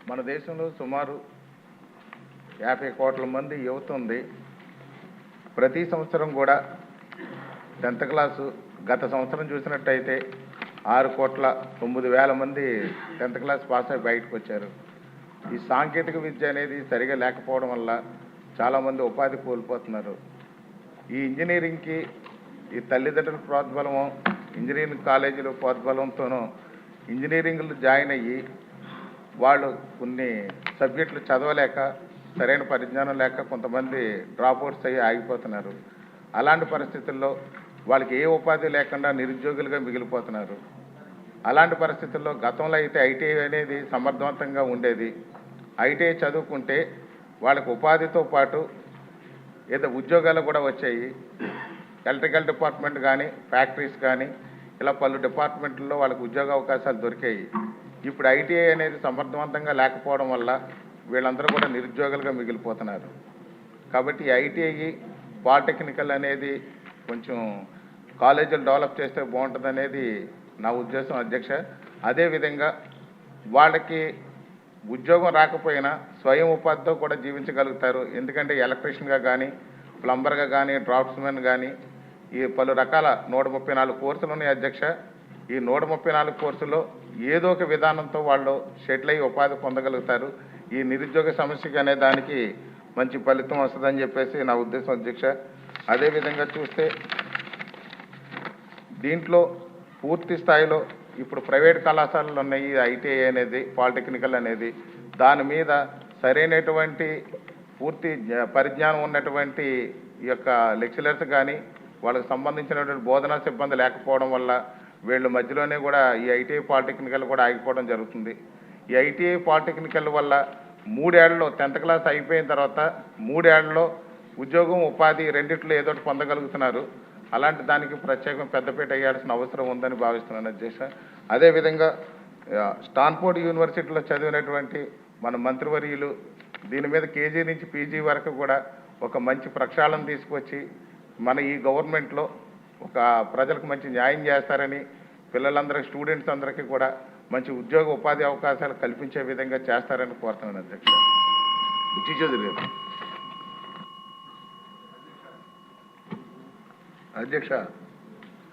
మన దేశంలో సుమారు 50 కోట్ల మంది యువత ఉంది. ప్రతి సంవత్సరం కూడా 10th క్లాసు గత సంవత్సరం చూసినట్టయితే 6,09,00,000 మంది 10th క్లాస్ పాస్ అయి బయటకు వచ్చారు. ఈ సాంకేతిక విద్య అనేది సరిగా లేకపోవడం వల్ల చాలామంది ఉపాధి కోల్పోతున్నారు. ఈ ఇంజనీరింగ్కి ఈ తల్లిదండ్రుల ప్రోద్బలము, ఇంజనీరింగ్ కాలేజీలో ప్రోద్బలంతోనూ ఇంజనీరింగ్లు జాయిన్ అయ్యి వాళ్ళు కొన్ని సబ్జెక్టులు చదవలేక, సరైన పరిజ్ఞానం లేక కొంతమంది డ్రాప్అవుట్స్ అయ్యి ఆగిపోతున్నారు. అలాంటి పరిస్థితుల్లో వాళ్ళకి ఏ ఉపాధి లేకుండా నిరుద్యోగులుగా మిగిలిపోతున్నారు. అలాంటి పరిస్థితుల్లో గతంలో అయితే ఐటీఐ అనేది సమర్థవంతంగా ఉండేది. ఐటీఐ చదువుకుంటే వాళ్ళకి ఉపాధితో పాటు ఏదో ఉద్యోగాలు కూడా వచ్చాయి. ఎలక్ట్రికల్ డిపార్ట్మెంట్ కానీ, ఫ్యాక్టరీస్ కానీ, ఇలా పలు డిపార్ట్మెంట్లలో వాళ్ళకి ఉద్యోగ అవకాశాలు దొరికాయి. ఇప్పుడు ఐటీఐ అనేది సమర్థవంతంగా లేకపోవడం వల్ల వీళ్ళందరూ కూడా నిరుద్యోగులుగా మిగిలిపోతున్నారు. కాబట్టి ఐటీఐ, పాలిటెక్నికల్ అనేది కొంచెం కాలేజీలు డెవలప్ చేస్తే బాగుంటుంది అనేది నా ఉద్దేశం అధ్యక్ష. అదేవిధంగా వాళ్ళకి ఉద్యోగం రాకపోయినా స్వయం ఉపాధితో కూడా జీవించగలుగుతారు. ఎందుకంటే ఎలక్ట్రీషియన్గా కానీ, ప్లంబర్గా కానీ, డ్రాఫ్ట్స్మెన్ కానీ ఈ పలు రకాల 134 కోర్సులు ఉన్నాయి అధ్యక్ష. ఈ 134 కోర్సులో ఏదో ఒక విధానంతో వాళ్ళు షెటిల్ అయ్యి ఉపాధి పొందగలుగుతారు. ఈ నిరుద్యోగ సమస్యకి అనే దానికి మంచి ఫలితం వస్తుందని చెప్పేసి నా ఉద్దేశం అధ్యక్ష. అదేవిధంగా చూస్తే దీంట్లో పూర్తి స్థాయిలో ఇప్పుడు ప్రైవేట్ కళాశాలలు ఉన్నాయి. ఐటీఐ అనేది, పాలిటెక్నికల్ అనేది, దాని మీద సరైనటువంటి పూర్తి పరిజ్ఞానం ఉన్నటువంటి ఈ యొక్క లెక్చరర్స్ కానీ, వాళ్ళకి సంబంధించినటువంటి బోధనా సిబ్బంది లేకపోవడం వల్ల వీళ్ళు మధ్యలోనే కూడా ఈ ఐటీఐ, పాలిటెక్నికల్ కూడా ఆగిపోవడం జరుగుతుంది. ఈ ఐటీఐ, పాలిటెక్నికల్ వల్ల 3 ఏళ్లలో 10th క్లాస్ అయిపోయిన తర్వాత 3 ఏళ్లలో ఉద్యోగం, ఉపాధి రెండిట్లో ఏదో ఒకటి పొందగలుగుతున్నారు. అలాంటి దానికి ప్రత్యేకం పెద్దపీట వేయాల్సిన అవసరం ఉందని భావిస్తున్నాను అధ్యక్ష. అదేవిధంగా స్టాన్ఫోర్డ్ యూనివర్సిటీలో చదివినటువంటి మన మంత్రివర్యులు దీని మీద కేజీ నుంచి పీజీ వరకు కూడా ఒక మంచి ప్రక్షాళన తీసుకొచ్చి మన ఈ గవర్నమెంట్లో ఒక ప్రజలకు మంచి న్యాయం చేస్తారని, పిల్లలందరికీ, స్టూడెంట్స్ అందరికీ కూడా మంచి ఉద్యోగ ఉపాధి అవకాశాలు కల్పించే విధంగా చేస్తారని కోరుతున్నాను అధ్యక్ష. బుచ్చి చౌదరి గారు. అధ్యక్ష